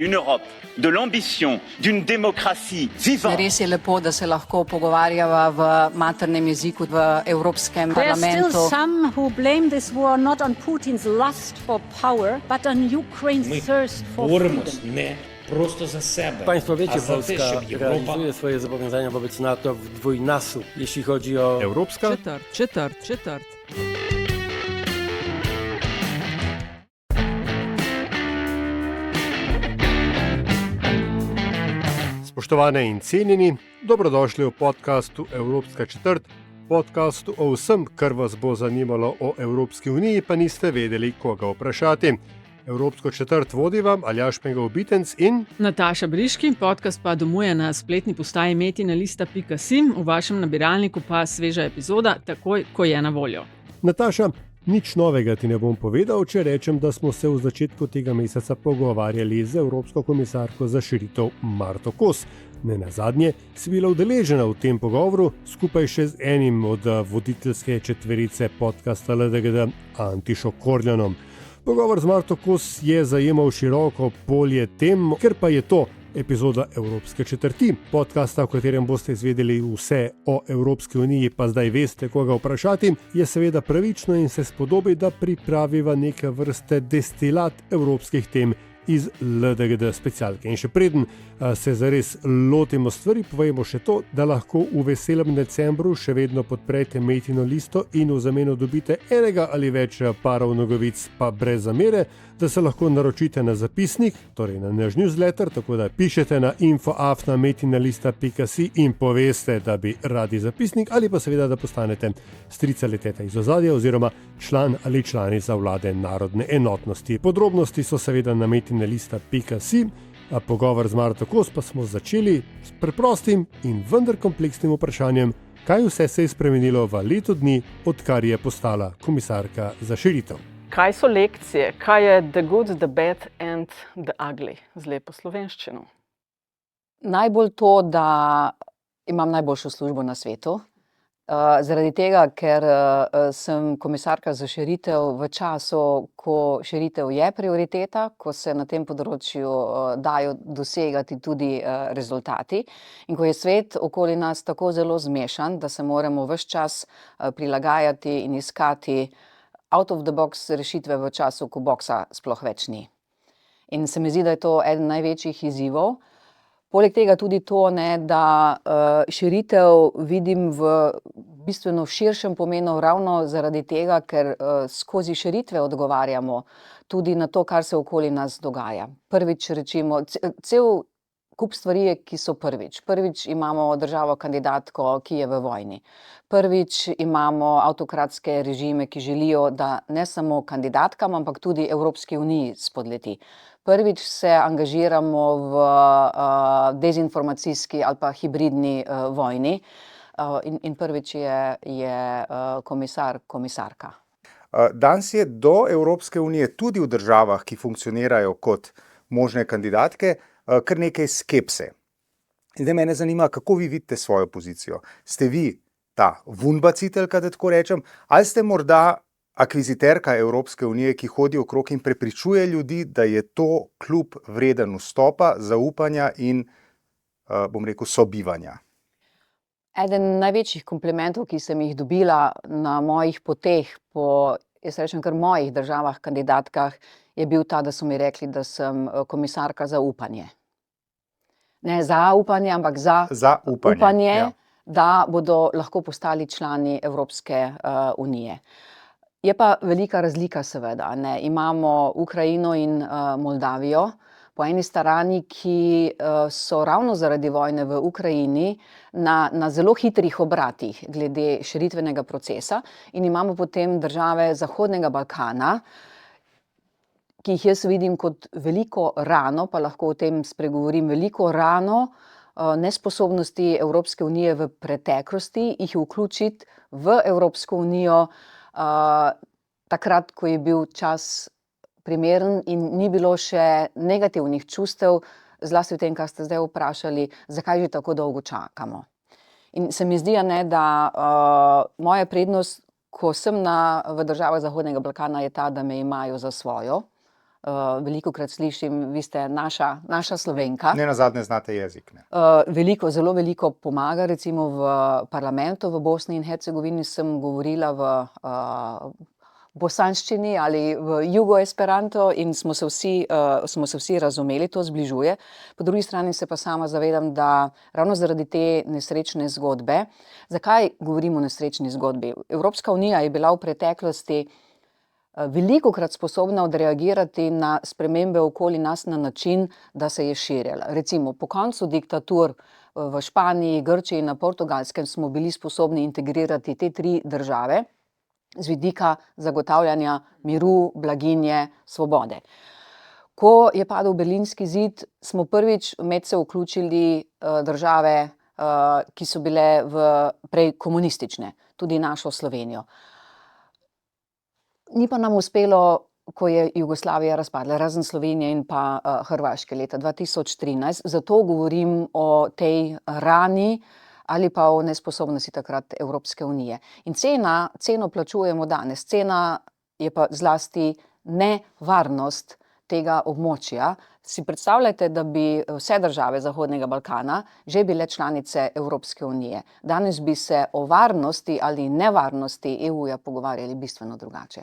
Une Europe de l'ambition, d'une démocratie vivante. Res je lepo, da se lahko pogovarjava v maternem jeziku v Evropskem parlamentu. There are still some who blame this war not on Putin's lust for power, but on Ukraine's thirst for freedom. Nie prosto za sebe. Państwo wiecie, a za Polska te, żeby Europa... realizuje swoje zobowiązania wobec NATO w dwójnasób, jeśli chodzi o... Evropska? Četrt. Spoštovane in cenjeni, dobrodošli v podkastu Evropska četrt, podkastu o vsem, kar vas bo zanimalo o Evropski uniji, pa niste vedeli, koga vprašati. Evropsko četrt vodi vam Aljaž Pengal-Bitenc in Nataša Briški, podcast pa domuje na spletni postaji metinalista.si, v vašem nabiralniku pa sveža epizoda, takoj, ko je na voljo. Nataša. Nič novega ti ne bom povedal, če rečem, da smo se v začetku tega meseca pogovarjali z Evropsko komisarko za širitev Marto Kos. Nenazadnje si bila udeležena v tem pogovoru skupaj še z enim od voditeljske četverice podcasta LDGD, Antišo Korljanom. Pogovor z Marto Kos je zajemal široko polje tem, ker pa je to epizoda Evropske četrti, podcasta, v katerem boste izvedeli vse o Evropski uniji, pa zdaj veste, koga vprašati, je seveda pravično in se spodobi, da pripraviva neke vrste destilat evropskih tem iz LDGD specialke. In še preden se zares lotimo stvari, povejmo še to, da lahko v veselem decembru še vedno podprete Metino listo in v zameno dobite enega ali več parov nogavic pa brez zamere, da se lahko naročite na zapisnik, torej na naš newsletter, tako da pišete na info@metinalista.si in poveste, da bi radi zapisnik, ali pa seveda, da postanete strica ali teta iz ozadja oziroma član ali članica vlade narodne enotnosti. Podrobnosti so seveda na metinalista.si, a pogovor z Marto Kos pa smo začeli s preprostim in vendar kompleksnim vprašanjem, kaj vse se je spremenilo v letu dni, odkar je postala komisarka za širitev. Kaj so lekcije? Kaj je the good, the bad and the ugly z lepo slovenščino? Najbolj to, da imam najboljšo službo na svetu. Zaradi tega, ker sem komisarka za širitev v času, ko širitev je prioriteta, ko se na tem področju dajo dosegati tudi rezultati in ko je svet okoli nas tako zelo zmešan, da se moramo ves čas prilagajati in iskati out of the box rešitve v času, ko boksa sploh več ni. In se mi zdi, da je to eden največjih izzivov. Poleg tega tudi to, da širitev vidim v bistveno širšem pomenu ravno zaradi tega, ker skozi širitve odgovarjamo tudi na to, kar se okoli nas dogaja. Prvič rečimo, cel kup stvari, ki so prvič. Prvič imamo državo kandidatko, ki je v vojni. Prvič imamo avtokratske režime, ki želijo, da ne samo kandidatkam, ampak tudi Evropski uniji spodleti. Prvič se angažiramo v dezinformacijski ali pa hibridni vojni in prvič je komisarka. Danes je do Evropske unije tudi v državah, ki funkcionirajo kot možne kandidatke, kar nekaj skepse. Zdaj mene zanima, kako vi vidite svojo pozicijo. Ste vi ta vunbaciteljka, da tako rečem, ali ste morda akviziterka Evropske unije, ki hodi okrog in prepričuje ljudi, da je to klub vreden vstopa, zaupanja in, bom rekel, sobivanja? Eden največjih komplimentov, ki sem jih dobila na mojih poteh po, jaz rečem, kar mojih državah kandidatkah, je bil ta, da so mi rekli, da sem komisarka za upanje. Ne za upanje, ampak za upanje, ja. Da bodo lahko postali člani Evropske unije. Je pa velika razlika seveda, ne. Imamo Ukrajino in Moldavijo po eni strani, ki so ravno zaradi vojne v Ukrajini na zelo hitrih obratih glede širitvenega procesa in imamo potem države Zahodnega Balkana, ki jih jaz vidim kot veliko rano, pa lahko o tem spregovorim, veliko rano nesposobnosti Evropske unije v preteklosti, jih vključiti v Evropsko unijo takrat, ko je bil čas primeren in ni bilo še negativnih čustev, zlasti v tem, kar ste zdaj vprašali, zakaj že tako dolgo čakamo. In se mi zdi, da moja prednost, ko sem v državah Zahodnega Balkana, je ta, da me imajo za svojo, velikokrat slišim, vi ste naša Slovenka. Ne nazadnje znate jezik. Ne? Zelo veliko pomaga, recimo v parlamentu v Bosni in Hercegovini sem govorila v bosanščini ali v jugoesperanto in smo se vsi razumeli, to zbližuje. Po drugi strani se pa sama zavedam, da ravno zaradi te nesrečne zgodbe, zakaj govorimo o nesrečni zgodbi? Evropska unija je bila v preteklosti velikokrat sposobna odreagirati na spremembe okoli nas na način, da se je širila. Recimo po koncu diktatur v Španiji, Grčiji in na Portugalskem smo bili sposobni integrirati te 3 države z vidika zagotavljanja miru, blaginje, svobode. Ko je padel Berlinski zid, smo prvič med se vključili države, ki so bile prej komunistične, tudi našo Slovenijo. Ni pa nam uspelo, ko je Jugoslavija razpadla, razen Slovenije in pa Hrvaške leta 2013. Zato govorim o tej rani ali pa o nesposobnosti takrat Evropske unije. In ceno plačujemo danes. Cena je pa zlasti nevarnost tega območja. Si predstavljajte, da bi vse države Zahodnega Balkana že bile članice Evropske unije. Danes bi se o varnosti ali nevarnosti EU-ja pogovarjali bistveno drugače.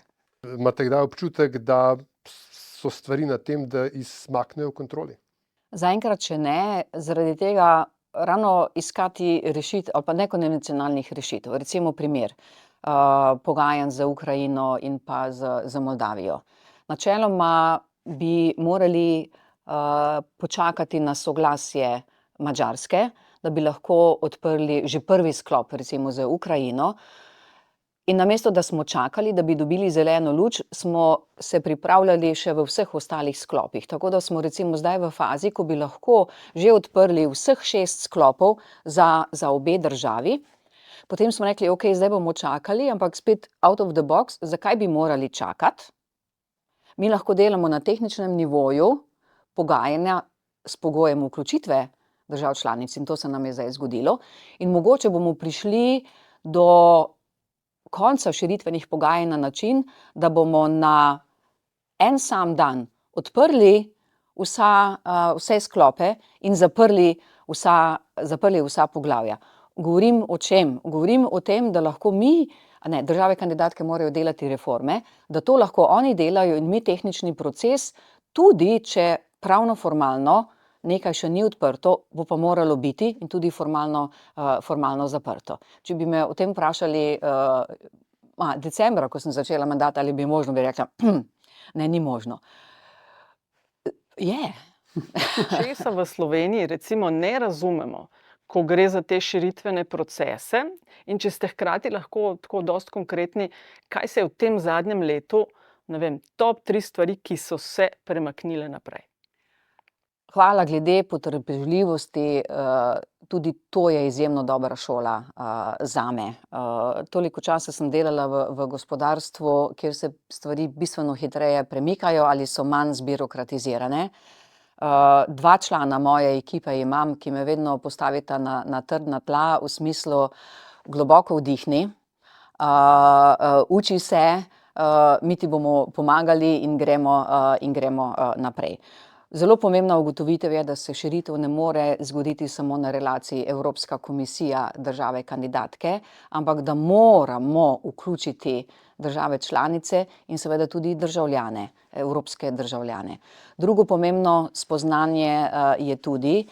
Imate kdaj občutek, da so stvari na tem, da izmaknejo kontroli? Zaenkrat še ne, zaradi tega ravno iskati rešitev ali pa nekonvencionalnih rešitev. Recimo primer pogajanj z Ukrajino in pa z Moldavijo. Načeloma bi morali počakati na soglasje Madžarske, da bi lahko odprli že prvi sklop, recimo z Ukrajino. In namesto, da smo čakali, da bi dobili zeleno luč, smo se pripravljali še v vseh ostalih sklopih. Tako da smo recimo zdaj v fazi, ko bi lahko že odprli vseh 6 sklopov za obe državi. Potem smo rekli, ok, zdaj bomo čakali, ampak spet out of the box, zakaj bi morali čakati? Mi lahko delamo na tehničnem nivoju pogajanja s pogojem vključitve držav članic in to se nam je zdaj zgodilo. In mogoče bomo prišli do konca širitvenih pogajanj na način, da bomo na en sam dan odprli vse sklope in zaprli vsa poglavja. Govorim o čem? Govorim o tem, da lahko države kandidatke morajo delati reforme, da to lahko oni delajo in mi tehnični proces, tudi če pravno formalno nekaj še ni odprto, bo pa moralo biti in tudi formalno zaprto. Če bi me o tem vprašali decembra, ko sem začela mandat, ali bi možno, bi rekla, ne, ni možno. Je. Česa v Sloveniji recimo ne razumemo, ko gre za te širitvene procese in če ste hkrati lahko tako dosti konkretni, kaj se je v tem zadnjem letu, ne vem, top 3 stvari, ki so se premaknile naprej. Hvala glede potrpežljivosti, tudi to je izjemno dobra šola zame. Toliko časa sem delala v gospodarstvu, kjer se stvari bistveno hitreje premikajo ali so manj zbirokratizirane. 2 člana moje ekipe imam, ki me vedno postavita na trdna tla v smislu globoko vdihni, uči se, mi ti bomo pomagali in gremo naprej. Zelo pomembna ugotovitev je, da se širitev ne more zgoditi samo na relaciji Evropska komisija države kandidatke, ampak da moramo vključiti države članice in seveda tudi državljane, evropske državljane. Drugo pomembno spoznanje je tudi,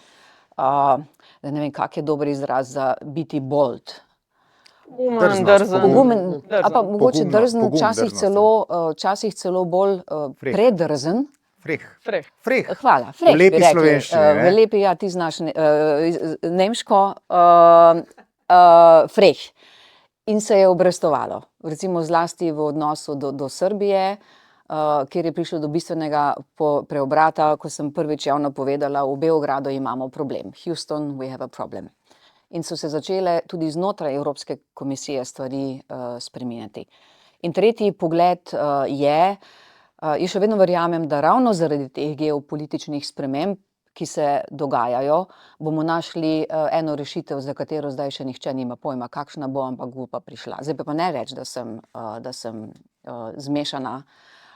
da ne vem, kak je dober izraz za biti bold. Drzen. Pa mogoče drzen, včasih celo bolj predrzen. Freh. Hvala, freh, v lepi slovenščini. V lepi, ja, ti znaš nemško, freh. In se je obrestovalo. Recimo zlasti v odnosu do Srbije, kjer je prišlo do bistvenega preobrata, ko sem prvič javno povedala, v Beogradu imamo problem. Houston, we have a problem. In so se začele tudi znotraj Evropske komisije stvari spreminjati. In tretji pogled je, jaz še vedno verjamem, da ravno zaradi teh geopolitičnih sprememb, ki se dogajajo, bomo našli eno rešitev, za katero zdaj še nihče nima pojma, kakšna bo, ampak bo pa prišla. Zdaj pa ne reči, da sem zmešana,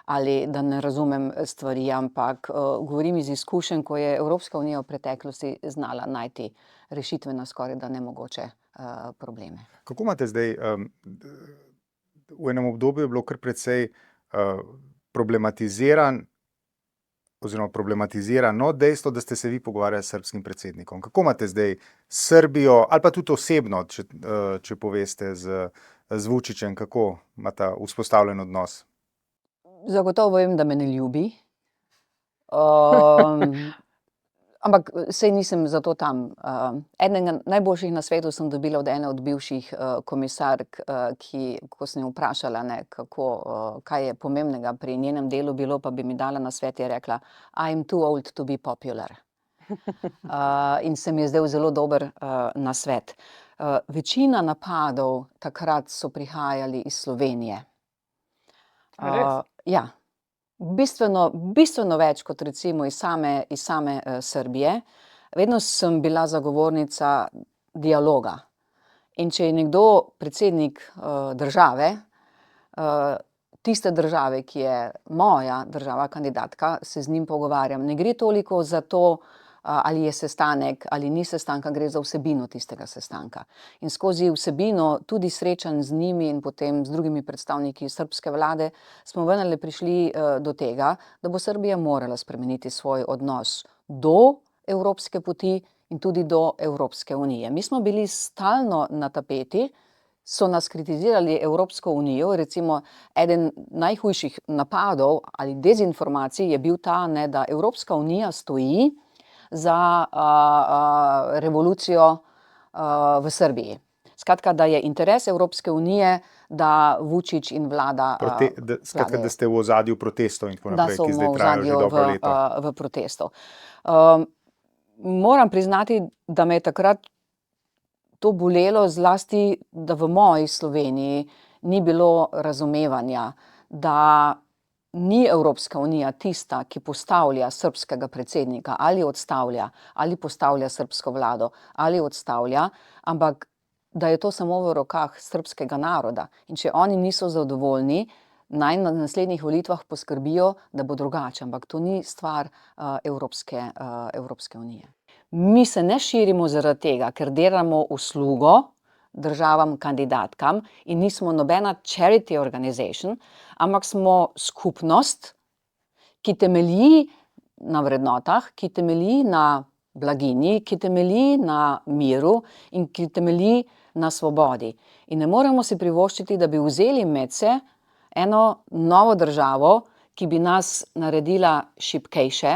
ali da ne razumem stvari, ampak govorim iz izkušenj, ko je Evropska unija v preteklosti znala najti rešitve na skoraj da nemogoče probleme. Kako imate zdaj, v enem obdobju je bilo kar precej problematizirano dejstvo, da ste se vi pogovarjali s srbskim predsednikom. Kako imate zdaj Srbijo, ali pa tudi osebno, če poveste z Vučićem, kako imate vzpostavljen odnos? Zagotovo vem, da me ne ljubi. Ampak sej nisem zato tam. Enega najboljših na svetu sem dobila od ene od bivših komisark, ko sem jo vprašala, kaj je pomembnega pri njenem delu bilo, pa bi mi dala nasvet, je rekla, I'm too old to be popular. In se mi je zdel zelo dober nasvet. Večina napadov takrat so prihajali iz Slovenije. Res? Ja. Bistveno več kot recimo iz same Srbije. Vedno sem bila zagovornica dialoga. In če je nekdo predsednik države, tiste države, ki je moja država kandidatka, se z njim pogovarjam. Ne gre toliko za to, ali je sestanek ali ni sestanka, gre za vsebino tistega sestanka. In skozi vsebino, tudi srečanj z njimi in potem z drugimi predstavniki srbske vlade, smo vendarle prišli do tega, da bo Srbija morala spremeniti svoj odnos do evropske poti in tudi do Evropske unije. Mi smo bili stalno na tapeti, so nas kritizirali Evropsko unijo, recimo eden najhujših napadov ali dezinformacij je bil ta, da Evropska unija stoji za revolucijo v Srbiji. Skratka, da je interes Evropske unije, da Vučić in vlada... Skratka, da ste v ozadju protestov in tako naprej, ki zdaj trajajo že dobro leto. Da so v protestov. Moram priznati, da me je takrat to bolelo, zlasti, da v moji Sloveniji ni bilo razumevanja, da ni Evropska unija tista, ki postavlja srbskega predsednika ali odstavlja, ali postavlja srbsko vlado, ali odstavlja, ampak da je to samo v rokah srbskega naroda. In če oni niso zadovoljni, naj na naslednjih volitvah poskrbijo, da bo drugače. Ampak to ni stvar Evropske unije. Mi se ne širimo zaradi tega, ker delamo uslugo državam kandidatkam in nismo nobena charity organization, ampak smo skupnost, ki temelji na vrednotah, ki temelji na blaginji, ki temelji na miru in ki temelji na svobodi. In ne moremo si privoščiti, da bi vzeli medse eno novo državo, ki bi nas naredila šibkejše,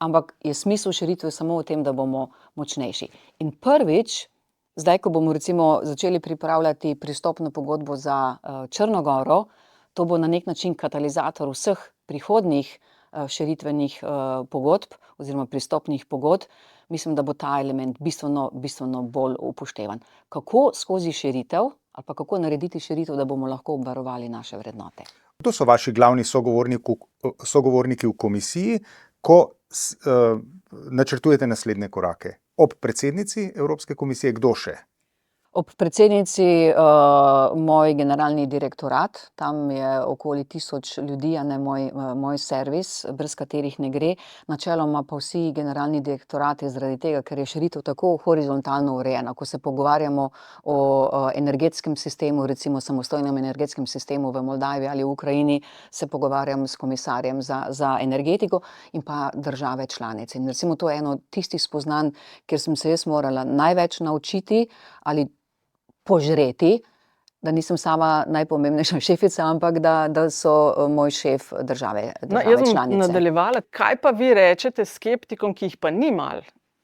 ampak je smisel širitve samo v tem, da bomo močnejši. In prvič, zdaj, ko bomo recimo začeli pripravljati pristopno pogodbo za Črno-goro, to bo na nek način katalizator vseh prihodnjih širitvenih pogodb oziroma pristopnih pogodb. Mislim, da bo ta element bistveno bolj upoštevan. Kako skozi širitev ali pa kako narediti širitev, da bomo lahko obvarovali naše vrednote? Kdo so vaši glavni sogovorniki v komisiji, ko načrtujete naslednje korake? Ob predsednici Evropske komisije, kdo še? Ob predsednici moj generalni direktorat, tam je okoli 1000 ljudi, a ne moj servis, brez katerih ne gre. Načeloma pa vsi generalni direktorati zaradi tega, ker je širitev tako horizontalno urejena. Ko se pogovarjamo o energetskem sistemu, recimo samostojnem energetskem sistemu v Moldaviji ali v Ukrajini, se pogovarjam s komisarjem za energetiko in pa države članice. In recimo to je eno tistih spoznanj, kjer sem se jaz morala največ naučiti ali požreti, da nisem sama najpomembnejša šefica, ampak da so moj šef države članice. Jaz bom nadaljevala. Kaj pa vi rečete skeptikom, ki jih pa ni malo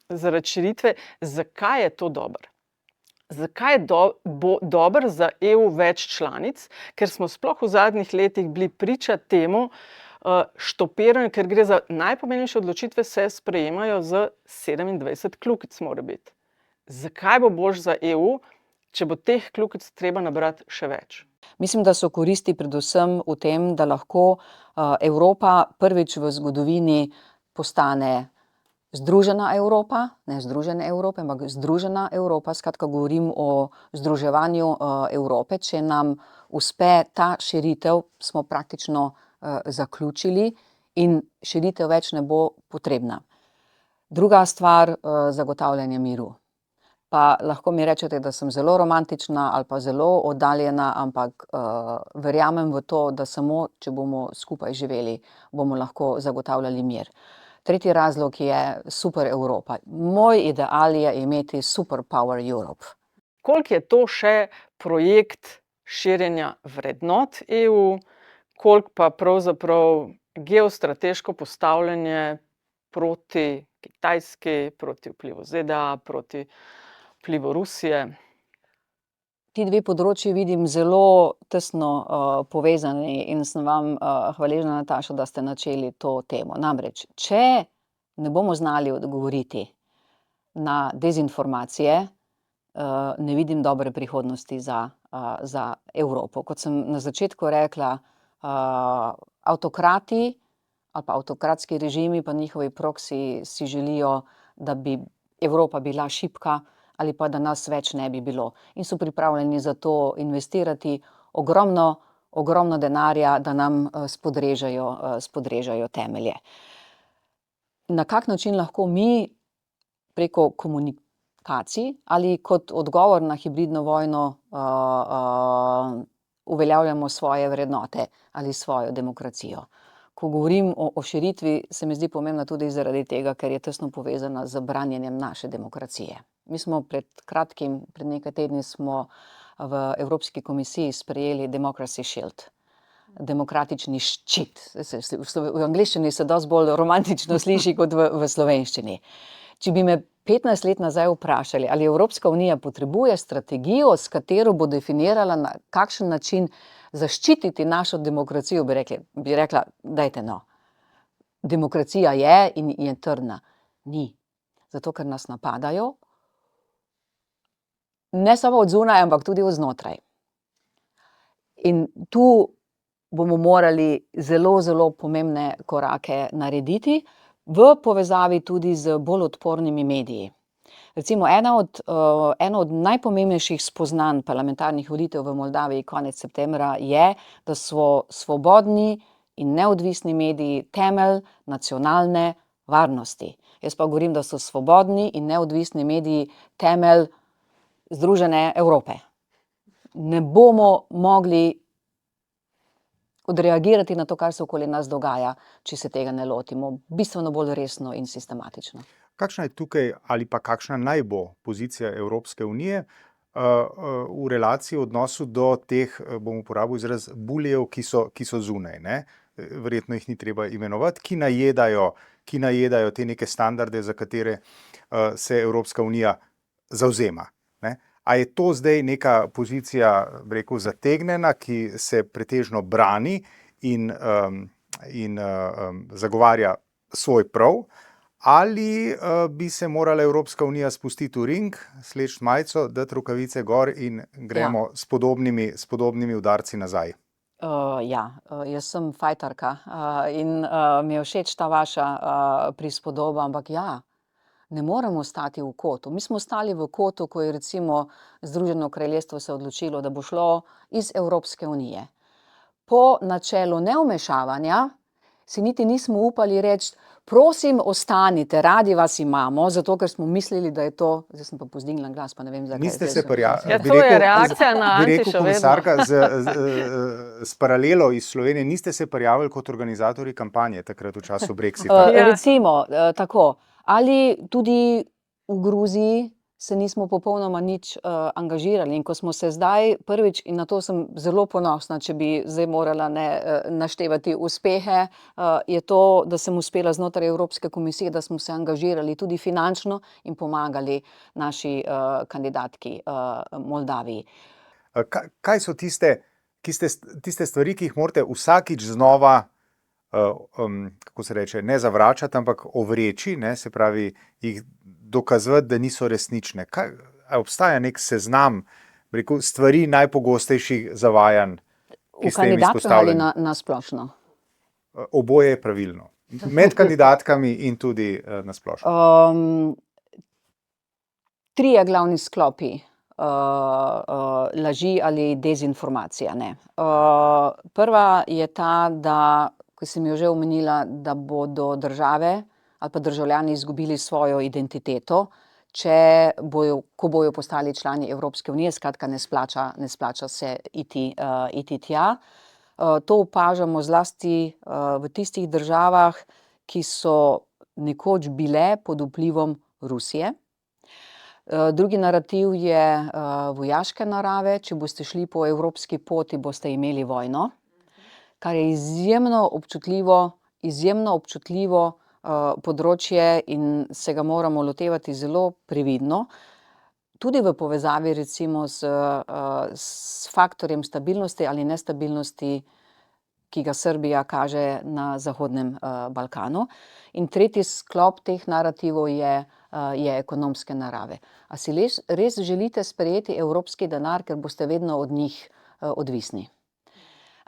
zaradi širitve, zakaj je to dobro? Zakaj je dobro za EU več članic? Ker smo sploh v zadnjih letih bili priča temu štopiranju, ker gre za najpomembnejše odločitve, se sprejemajo z 27 kljukic mora biti. Zakaj bo boljše za EU, če bo teh kljukic treba nabrati še več? Mislim, da so koristi predvsem v tem, da lahko Evropa prvič v zgodovini postane združena Evropa, ne združene Evrope, ampak združena Evropa. Skratka, govorim o združevanju Evrope. Če nam uspe ta širitev, smo praktično zaključili in širitev več ne bo potrebna. Druga stvar, zagotavljanje miru. Pa lahko mi rečete, da sem zelo romantična ali pa zelo oddaljena, ampak verjamem v to, da samo, če bomo skupaj živeli, bomo lahko zagotavljali mir. Tretji razlog je super Evropa. Moj ideal je imeti super power Europe. Koliko je to še projekt širjenja vrednot EU, koliko pa pravzaprav geostrateško postavljanje proti Kitajski, proti vplivu ZDA, proti vplivu Rusije? Ti dve področji vidim zelo tesno povezani in sem vam hvaležna, Nataša, da ste načeli to temo. Namreč, če ne bomo znali odgovoriti na dezinformacije, ne vidim dobre prihodnosti za Evropo. Kot sem na začetku rekla, avtokrati ali pa avtokratski režimi pa njihovi proksi si želijo, da bi Evropa bila šibka ali pa da nas več ne bi bilo. In so pripravljeni za to investirati ogromno denarja, da nam spodrežejo temelje. Na kak način lahko mi preko komunikacij ali kot odgovor na hibridno vojno uveljavljamo svoje vrednote ali svojo demokracijo? Ko govorim o širitvi, se mi zdi pomembna tudi zaradi tega, ker je tesno povezana z branjenjem naše demokracije. Mi smo pred nekaj tedni smo v Evropski komisiji sprejeli Democracy Shield, demokratični ščit. V angleščini se dosti bolj romantično sliši kot v slovenščini. Če bi me 15 let nazaj vprašali, ali Evropska unija potrebuje strategijo, s katero bo definirala, na kakšen način zaščititi našo demokracijo, bi rekla, dajte no. Demokracija je in je trdna. Ni. Zato, ker nas napadajo, ne samo od zunaj, ampak tudi od znotraj. In tu bomo morali zelo, zelo pomembne korake narediti, v povezavi tudi z bolj odpornimi mediji. Recimo, eno od najpomembnejših spoznanj parlamentarnih volitev v Moldaviji konec septembra je, da so svobodni in neodvisni mediji temelj nacionalne varnosti. Jaz pa govorim, da so svobodni in neodvisni mediji temelj Združene Evrope. Ne bomo mogli odreagirati na to, kar se okoli nas dogaja, če se tega ne lotimo bistveno bolj resno in sistematično. Kakšna je tukaj ali pa kakšna naj bo pozicija Evropske unije v relaciji v odnosu do teh, bom uporabil izraz, bulijev, ki so zunaj, ne? Verjetno jih ni treba imenovati, ki najedajo te neke standarde, za katere se Evropska unija zavzema, ne? A je to zdaj neka pozicija, bi rekel, zategnjena, ki se pretežno brani in zagovarja svoj prav, ali bi se morala Evropska unija spustiti v ring, sleči majico, dati rokavice gor in gremo s podobnimi udarci nazaj? Jaz sem fajtarka in mi je všeč ta vaša prispodoba, ampak ne moremo stati v kotu. Mi smo stali v kotu, ko je recimo Združeno kraljestvo se odločilo, da bo šlo iz Evropske unije. Po načelu nevmešavanja si niti nismo upali reči, prosim, ostanite, radi vas imamo, zato ker smo mislili, da je to, zdaj sem pa povzdignila glas, pa ne vem, zakaj. Niste se to je reakcija na bi rekel komisarka s paralelo iz Slovenije, niste se prijavili kot organizatorji kampanje takrat v času Brexita? Recimo, tako. Ali tudi v Gruziji se nismo popolnoma nič angažirali. In ko smo se zdaj prvič, in na to sem zelo ponosna, če bi zdaj morala naštevati uspehe, je to, da sem uspela znotraj Evropske komisije, da smo se angažirali tudi finančno in pomagali naši kandidatki Moldaviji. Kaj so tiste stvari, ki jih morate vsakič znova, kako se reče, ne zavračati, ampak ovreči, ne, se pravi, jih dokazovati, da niso resnične? Obstaja nek seznam, rekel, stvari najpogostejših zavajanj, ki ste jim izpostavljeni? V kandidatkah ali na splošno? Oboje je pravilno. Med kandidatkami in tudi na splošno. 3 glavni sklopi laži ali dezinformacija. Ne. Prva je ta, da, ko sem jo že omenila, da bodo države ali pa državljani izgubili svojo identiteto, ko bojo postali člani Evropske unije, skratka ne splača se iti tja. To opažamo zlasti v tistih državah, ki so nekoč bile pod vplivom Rusije. Drugi narativ je vojaške narave. Če boste šli po evropski poti, boste imeli vojno, kar je izjemno občutljivo področje in se ga moramo lotevati zelo previdno. Tudi v povezavi recimo s faktorjem stabilnosti ali nestabilnosti, ki ga Srbija kaže na Zahodnem Balkanu. In tretji sklop teh narativov je ekonomske narave. A si res želite sprejeti evropski denar, ker boste vedno od njih odvisni?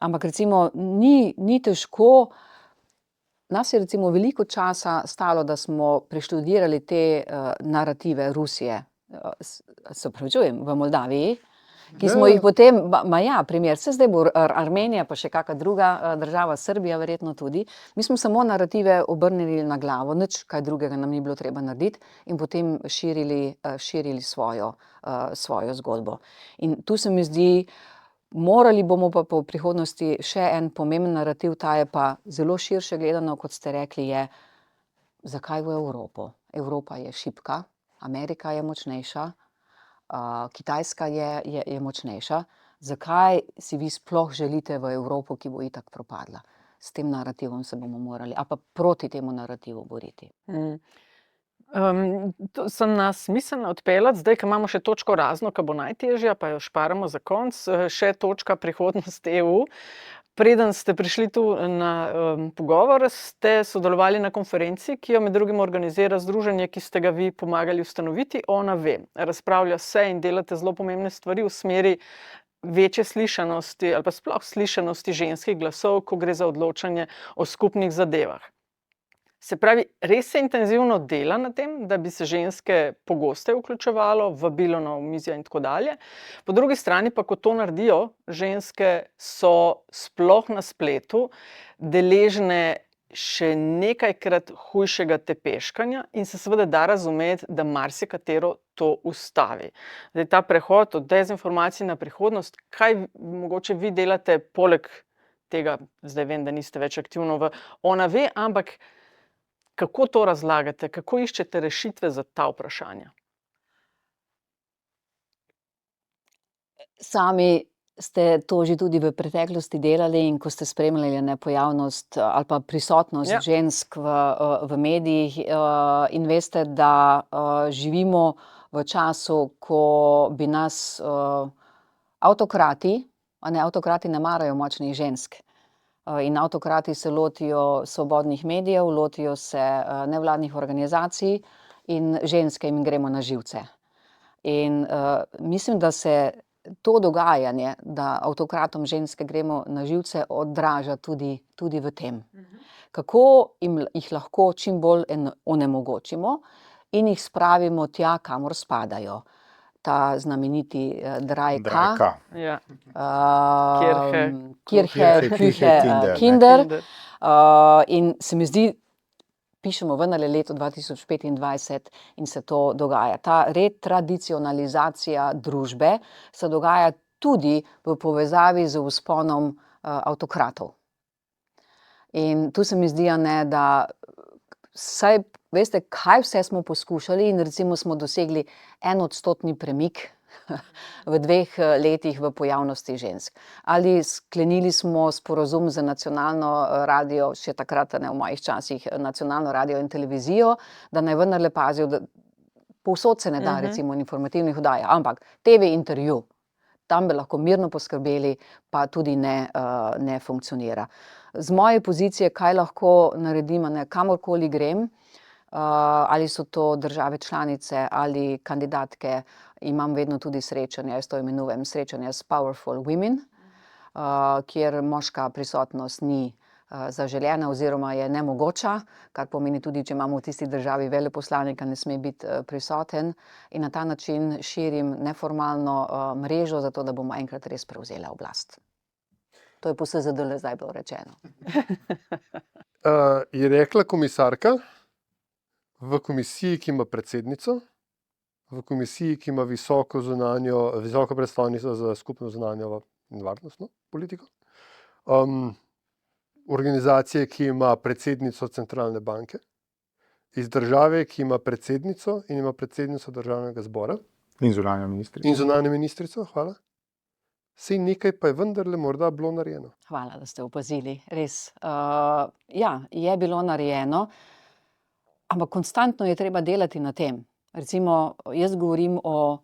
Ampak recimo ni težko. Nas je recimo veliko časa stalo, da smo preštudirali te narative Rusije, se opravičujem, v Moldaviji, ki smo jih potem, primer, zdaj bo Armenija, pa še kakšna druga država, Srbija verjetno tudi. Mi smo samo narative obrnili na glavo, nič kaj drugega nam ni bilo treba narediti in potem širili svojo zgodbo. In tu se mi zdi, morali bomo pa v prihodnosti še en pomemben narativ, ta je pa zelo širše gledano, kot ste rekli, je, zakaj v Evropo? Evropa je šibka, Amerika je močnejša, Kitajska je močnejša. Zakaj si vi sploh želite v Evropo, ki bo itak propadla? S tem narativom se bomo morali, a pa proti temu narativu boriti. To sem nas smiselno odpeljati, zdaj, ko imamo še točko razno, ki bo najtežja, pa jo šparamo za konec, še točka prihodnost EU. Preden ste prišli tu na pogovor, ste sodelovali na konferenci, ki jo med drugim organizira združenje, ki ste ga vi pomagali ustanoviti, Ona ve. Razpravlja se in delate zelo pomembne stvari v smeri večje slišanosti ali pa sploh slišanosti ženskih glasov, ko gre za odločanje o skupnih zadevah. Se pravi, res se intenzivno dela na tem, da bi se ženske pogosteje vključevalo, vabilo na omizja in tako dalje. Po drugi strani pa, ko to naredijo, ženske so sploh na spletu deležne še nekajkrat hujšega tepeškanja in se seveda da razumeti, da marsikatero to ustavi. Zdaj, ta prehod od dezinformacij na prihodnost, kaj mogoče vi delate poleg tega, zdaj vem, da niste več aktivno v Ona ve, ampak kako to razlagate, kako iščete rešitve za ta vprašanja? Sami ste to že tudi v preteklosti delali in ko ste spremljali pojavnost ali pa prisotnost žensk v medijih in veste, da živimo v času, ko bi nas avtokrati ne marajo močnih žensk. In avtokrati se lotijo svobodnih medijev, lotijo se nevladnih organizacij in ženske jim gremo na živce. In mislim, da se to dogajanje, da avtokratom ženske gremo na živce, odraža tudi v tem. Kako jih lahko čim bolj onemogočimo in jih spravimo tja, kamor spadajo. Ta znameniti Drajka. Kirche, Kinder. In se mi zdi, pišemo vendarle leto 2025 in se to dogaja. Ta retradicionalizacija družbe se dogaja tudi v povezavi z vzponom avtokratov. In tu se mi zdi, da saj veste, kaj vse smo poskušali in recimo smo dosegli 1% premik v 2 letih v pojavnosti žensk. Ali sklenili smo sporazum z nacionalno radio, še takrat v mojih časih, nacionalno radio in televizijo, da naj vendarle pazijo, da povsod se ne da recimo informativnih oddaj, ampak TV intervju, tam bi lahko mirno poskrbeli, pa tudi ne funkcionira. Z moje pozicije, kaj lahko naredim, kamorkoli grem, ali so to države članice ali kandidatke, imam vedno tudi srečanja, jaz to imenujem srečanja s Powerful Women, kjer moška prisotnost ni zaželena oziroma je nemogoča, kar pomeni tudi, če imamo v tisti državi veleposlanika, ne sme biti prisoten, in na ta način širim neformalno mrežo, zato da bomo enkrat res prevzeli oblast. To je po SZDL zdaj bilo rečeno. Je rekla komisarka v komisiji, ki ima predsednico, v komisiji, ki ima visoko predstavnico za skupno zunanjo in varnostno politiko, organizacije, ki ima predsednico centralne banke, iz države, ki ima predsednico in ima predsednico državnega zbora. In zunanjo ministrico. In zunanjo ministrico, hvala. Sej nekaj pa je vendarle morda bilo narejeno. Hvala, da ste opazili. Res. Ja, je bilo narejeno, ampak konstantno je treba delati na tem. Recimo, jaz govorim o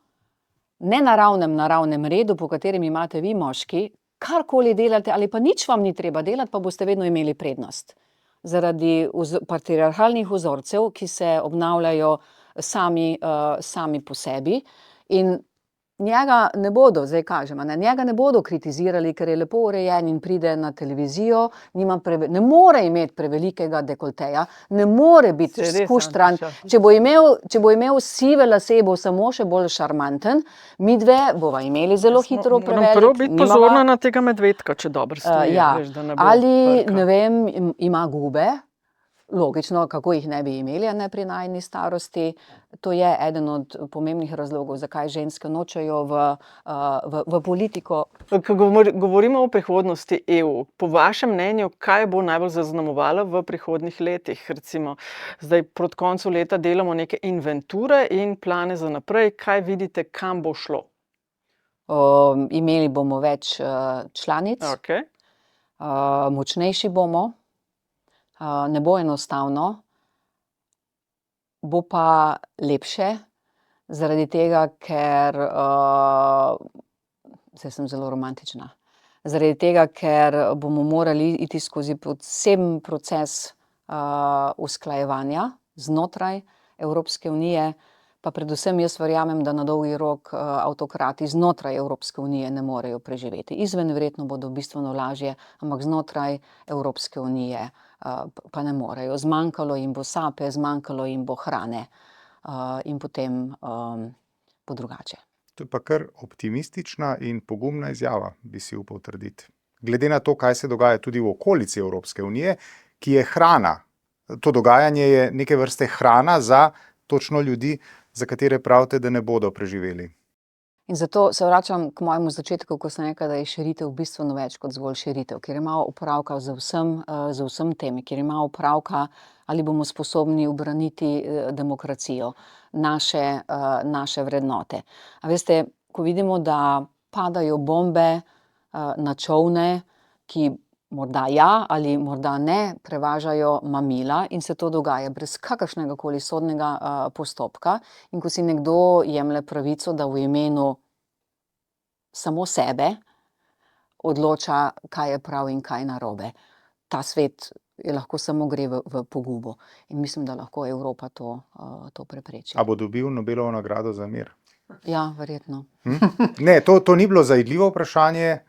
naravnem redu, po katerem imate vi moški, karkoli delate ali pa nič vam ni treba delati, pa boste vedno imeli prednost. Zaradi patriarhalnih vzorcev, ki se obnavljajo sami po sebi, in njega ne bodo, zdaj kažem, njega ne bodo kritizirali, ker je lepo urejen in pride na televizijo, ne more imeti prevelikega dekolteja, ne more biti skuštran. Če bo imel sive lase, bo samo še bolj šarmanten, midve bova imeli zelo hitro prevelik. Moram prvo biti pozorna na tega medvedka, če dobro stoji. Ali, ne vem, ima gube. Logično, kako jih ne bi imeli, a ne pri najni starosti. To je eden od pomembnih razlogov, zakaj ženske nočejo v politiko. Ko govorimo o prihodnosti EU, po vašem mnenju, kaj bo najbolj zaznamovalo v prihodnjih letih? Recimo, zdaj proti koncu leta delamo neke inventure in plane za naprej. Kaj vidite, kam bo šlo? Imeli bomo več članic, močnejši bomo. Ne bo enostavno, bo pa lepše, zaradi tega, ker, zdaj sem zelo romantična, zaradi tega, ker bomo morali iti skozi poseben proces usklajevanja znotraj Evropske unije, pa predvsem jaz verjamem, da na dolgi rok avtokrati znotraj Evropske unije ne morejo preživeti. Izven verjetno bodo bistveno lažje, ampak znotraj Evropske unije pa ne morejo. Zmanjkalo jim bo sape, zmanjkalo jim bo hrane in potem bo drugače. To je pa kar optimistična in pogumna izjava, bi si upal trditi. Glede na to, kaj se dogaja tudi v okolici Evropske unije, ki je hrana. To dogajanje je neke vrste hrana za točno ljudi, za katere pravite, da ne bodo preživeli. In zato se vračam k mojemu začetku, ko sem rekla, da je širitev bistveno več kot zgolj širitev, ker ima opravka z vsem tem, ker ima opravka, ali bomo sposobni ubraniti demokracijo, naše vrednote. A veste, ko vidimo, da padajo bombe na čolne, ki morda ja ali morda ne prevažajo mamila, in se to dogaja brez kakršnega koli sodnega postopka, in ko si nekdo jemlje pravico, da v imenu samo sebe odloča, kaj je prav in kaj narobe. Ta svet lahko samo gre v pogubo. In mislim, da lahko Evropa to prepreči. A bo dobil Nobelovo nagrado za mir? Ja, verjetno. Ne, to ni bilo zajedljivo vprašanje.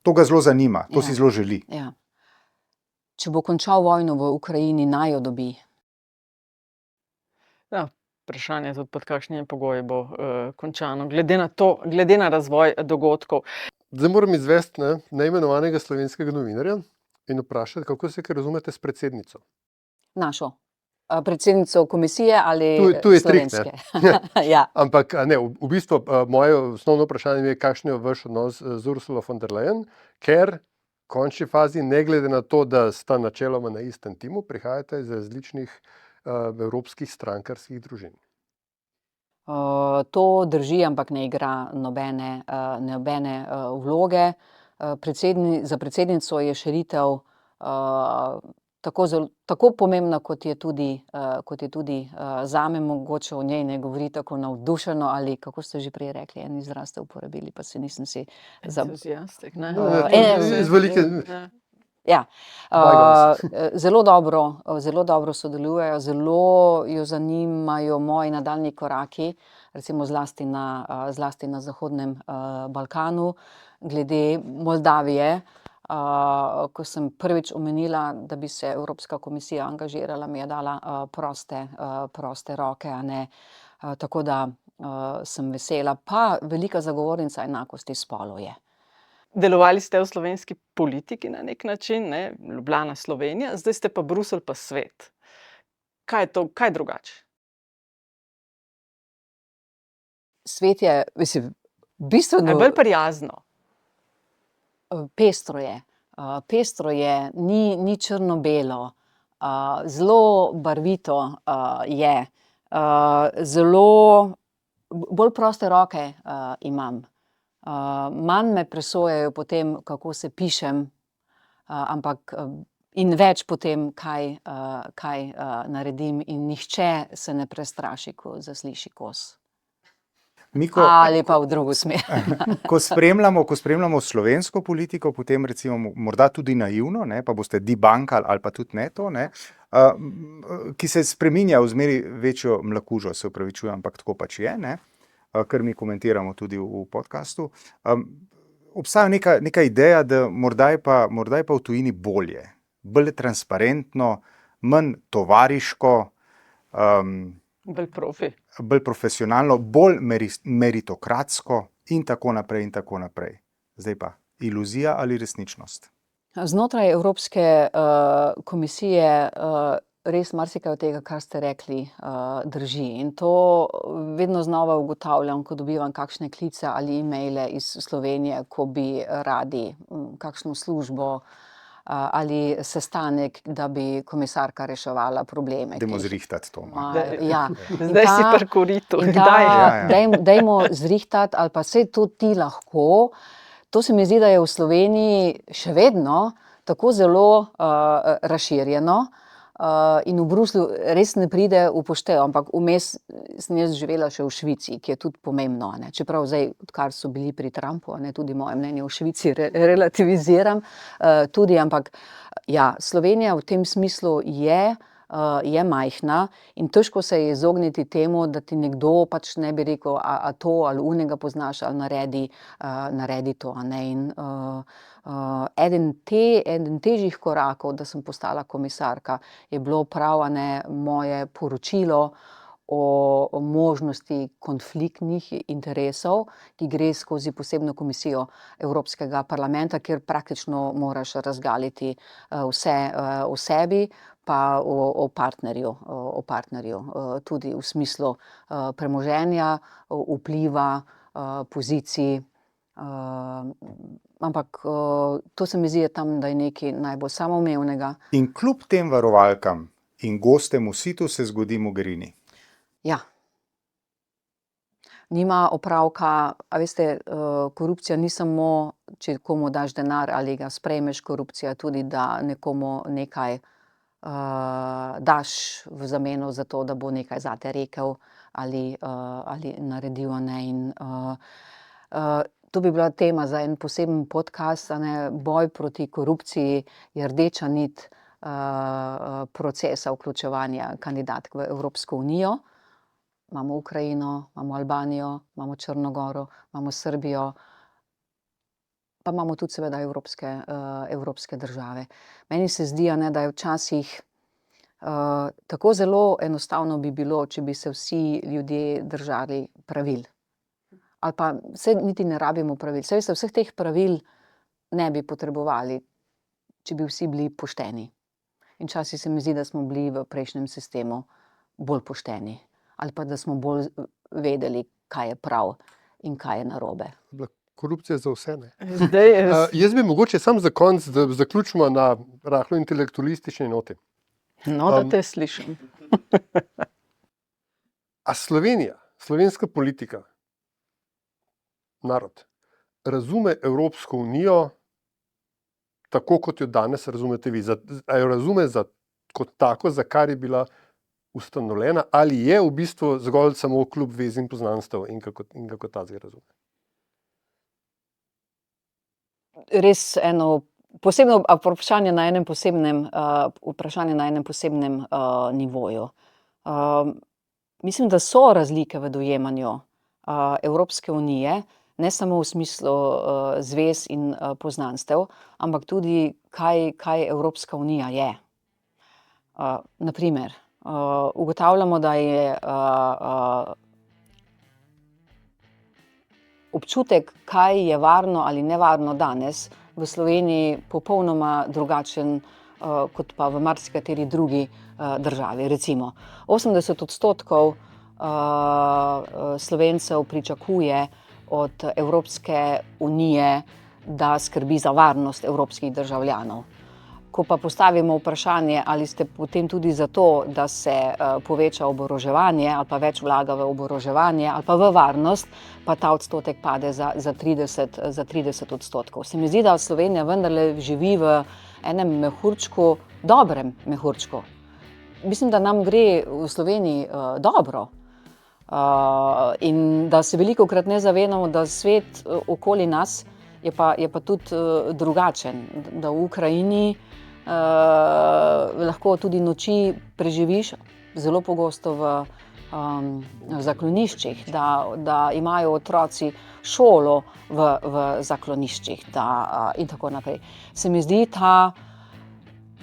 To ga zelo zanima, to si zelo želi. Ja. Če bo končal vojno v Ukrajini, naj jo dobi. Ja, vprašanje je tudi, pod kakšnimi pogoji bo končano, glede na razvoj dogodkov. Zdaj moram izvesti neimenovanega slovenskega novinarja in vprašati, kako se razumete s predsednico? Našo. Predsednico komisije ali slovenske? Ja. Ampak ne, v bistvu moje osnovno vprašanje je, kakšen je vaš odnos z Ursulo von der Leyen, ker v končni fazi, ne glede na to, da sta načeloma na istem timu, prihajate iz različnih evropskih strankarskih družin. To drži, ampak ne igra nobene vloge. Za predsednico je širitev tako pomembna, kot je tudi zame, mogoče o njej ne govori tako navdušeno, ali kako ste že prej rekli, en izraz ste uporabili, pa se nisem si... Entuziastik, ne? Ja, zelo dobro sodelujejo, zelo jo zanimajo moji nadaljnji koraki, recimo zlasti na Zahodnem Balkanu, glede Moldavije. ko sem prvič omenila, da bi se Evropska komisija angažirala, mi je dala proste roke, a ne. Tako da sem vesela. Pa velika zagovornica enakosti spolov je. Delovali ste v slovenski politiki na nek način, ne? Ljubljana, Slovenija, zdaj ste pa Bruselj pa svet. Kaj je to, kaj je drugače? Svet je, mislim, bistveno... Je bolj prijazno. Pestro je. Pestro je, ni črno-belo. Zelo barvito je. Zelo, bolj proste roke imam. Manj me presojajo potem, kako se pišem, ampak in več potem, kaj naredim, in nihče se ne prestraši, ko zasliši kos. Ali pa v drugo smer. Ko spremljamo slovensko politiko, potem recimo morda tudi naivno, ne, pa boste debunkali ali pa tudi ne to, ne, ki se spreminja v zmeri večjo mlakužo, se opravičujem, ampak tako pač je, ne, kar mi komentiramo tudi v podcastu. Obstaja neka ideja, da morda je pa v tujini bolje, bolj transparentno, manj tovariško, bolj profesionalno, bolj meritokratsko in tako naprej in tako naprej. Zdaj pa, iluzija ali resničnost? Znotraj Evropske komisije res marsikaj od tega, kar ste rekli, drži. In to vedno znova ugotavljam, ko dobivam kakšne klice ali e-maile iz Slovenije, ko bi radi kakšno službo ali sestanek, da bi komisarka reševala probleme. Dajmo zrihtati to. Ja. Zdaj si pri koritu. Dajmo zrihtati, ali pa saj to ti lahko. To se mi zdi, da je v Sloveniji še vedno tako zelo razširjeno, in v Bruslju res ne pride v poštev, ampak vmes sem jaz živela še v Švici, ki je tudi pomembno, ne. Čeprav zdaj, odkar so bili pri Trumpu, ne, tudi moje mnenje v Švici relativiziram, tudi, ampak ja, Slovenija v tem smislu je majhna in težko se je izogniti temu, da ti nekdo pač ne bi rekel, a to ali unega poznaš ali naredi to, a ne. In eden težjih korakov, da sem postala komisarka, je bilo prav, a ne, moje poročilo o možnosti konfliktnih interesov, ki gre skozi posebno komisijo Evropskega parlamenta, kjer praktično moraš razgaliti vse o sebi, pa o partnerju, tudi v smislu premoženja, vpliva, pozicij. Ampak to se mi zdi tam, da je nekaj najbolj samoumevnega. In kljub tem varovalkam in gostemu situ se zgodi Mogherini. Ja. Nima opravka, a veste, korupcija ni samo, če komu daš denar ali ga sprejmeš, korupcija tudi, da nekomu nekaj daš v zameno za to, da bo nekaj zate rekel ali naredil, ne. In to bi bila tema za en poseben podcast, a ne. Boj proti korupciji je rdeča nit procesa vključevanja kandidatk v Evropsko unijo. Imamo Ukrajino, imamo Albanijo, imamo Črnogoro, imamo Srbijo, pa imamo tudi seveda evropske države. Meni se zdi, a ne, da je včasih tako zelo enostavno bi bilo, če bi se vsi ljudje držali pravil. Ali pa saj niti ne rabimo pravil. Saj veste, vseh teh pravil ne bi potrebovali, če bi vsi bili pošteni. In včasih se mi zdi, da smo bili v prejšnjem sistemu bolj pošteni. Ali pa da smo bolj vedeli, kaj je prav in kaj je narobe. Korupcija za vse, ne. Jaz bi mogoče samo za konec, da zaključimo na rahlo intelektualistični noti. No, da te slišim. A Slovenija, slovenska politika, narod, razume Evropsko unijo tako, kot jo danes razumete vi? A jo razume kot tako, za kar je bila ustanovljena, ali je v bistvu zgolj samo klub vez in poznanstev in kako ta zdaj razume? Res eno posebno vprašanje na enem posebnem nivoju. Mislim, da so razlike v dojemanju Evropske unije, ne samo v smislu zvez in poznanstev, ampak tudi, kaj Evropska unija je. Naprimer, ugotavljamo, da je občutek, kaj je varno ali nevarno danes, v Sloveniji popolnoma drugačen kot pa v marsikateri drugi državi. Recimo, 80% Slovencev pričakuje od Evropske unije, da skrbi za varnost evropskih državljanov. Ko pa postavimo vprašanje, ali ste potem tudi za to, da se poveča oboroževanje ali pa več vlaga v oboroževanje ali pa v varnost, pa ta odstotek pade za 30%. Se mi zdi, da Slovenija vendarle živi v enem mehurčku, dobrem mehurčku. Mislim, da nam gre v Sloveniji dobro. In da se velikokrat ne zavedamo, da svet okoli nas je pa tudi drugačen. Da v Ukrajini lahko tudi noči preživiš zelo pogosto v zakloniščih, da imajo otroci šolo v zakloniščih in tako naprej. Se mi zdi,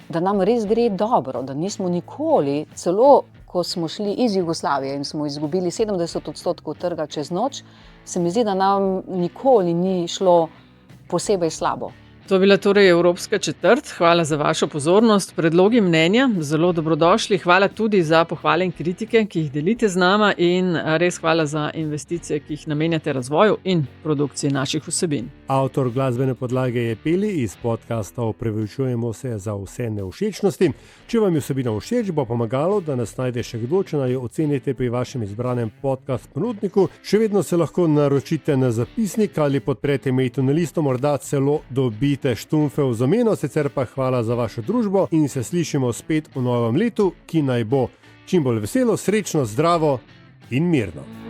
da nam res gre dobro, da nismo nikoli, celo ko smo šli iz Jugoslavije in smo izgubili 70% trga čez noč, se mi zdi, da nam nikoli ni šlo posebej slabo. To je bila torej Evropska četrt. Hvala za vašo pozornost. Predlogi, mnenja, zelo dobrodošli. Hvala tudi za pohvale in kritike, ki jih delite z nama, in res hvala za investicije, ki jih namenjate razvoju in produkciji naših vsebin. Avtor glasbene podlage je Peli iz podcasta Opravičujemo se za vse nevšečnosti. Če vam je vsebina všeč, bo pomagalo, da nas najde še kdo, če naj jo ocenite pri vašem izbranem podcast ponudniku. Še vedno se lahko naročite na zapisnik ali podprete Metino listo, morda celo dobite štumfe v zameno, sicer pa hvala za vašo družbo in se slišimo spet v novem letu, ki naj bo čim bolj veselo, srečno, zdravo in mirno.